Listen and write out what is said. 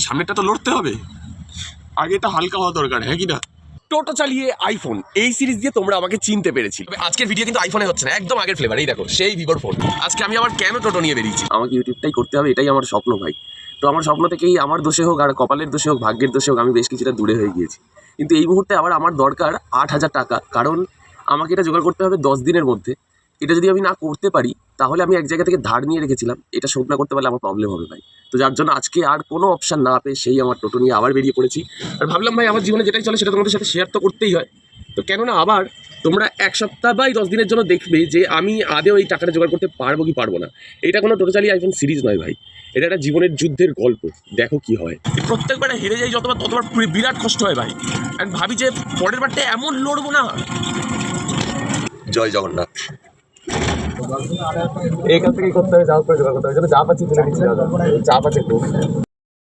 সামনেটা তো লড়তে হবে, আগে এটা হালকা হওয়া দরকার, হ্যাঁ কি না? টোটো চালিয়ে আইফোন, এই সিরিজ দিয়ে তোমরা আমাকে চিনতে পেরেছি। আজকের ভিডিও কিন্তু আইফোনে হচ্ছে না, একদম আগের ফ্লেভার। এই দেখো সেই ভিভোর ফোন। আজকে আমি আবার কেন টোটো নিয়ে বেরিয়েছি, আমাকে ইউটিউবটাই করতে হবে, এটাই আমার স্বপ্ন ভাই। তো আমার স্বপ্ন থেকেই আমার দোষে হোক আর কপালের দোষে হোক ভাগ্যের দোষে হোক আমি বেশ কিছুটা দূরে হয়ে গিয়েছি। কিন্তু এই মুহূর্তে আবার আমার দরকার 8,000 টাকা, কারণ আমাকে এটা জোগাড় করতে হবে 10 দিনের মধ্যে। এটা যদি আমি না করতে পারি তাহলে আমি এক জায়গা থেকে ধার নিয়ে রেখেছিলাম, এটা শোধ না করতে পারলে আমার প্রবলেম হবে ভাই। তো যার জন্য আজকে আর কোনো অপশান না পেয়ে সেই আমার টোটো নিয়ে আবার বেরিয়ে পড়েছি। আর ভাবলাম ভাই আমার জীবনে যেটাই চলে সেটা তোমাদের সাথে শেয়ার তো করতেই হয়। তো কেননা আবার তোমরা 1 সপ্তাহ বা 10 দিনের জন্য দেখবে যে আমি আদেও এই টাকাটা জোগাড় করতে পারবো কি পারবো না। এটা কোনো টোটো চালিয়ে আইফোন সিরিজ নয় ভাই, এটা একটা জীবনের যুদ্ধের গল্প। দেখো কি হয়, প্রত্যেকবার হেরে যাই যতবার ততবার বিরাট কষ্ট হয় ভাই। আর ভাবি যে পরের বারটা এমন লড়বো না। জয় জগন্নাথ। এইখান থেকেই করতে হবে, যা করে জোগাড় করতে হবে, যা পাচ্ছি তুলে নিচ্ছি, যা পাচ্ছে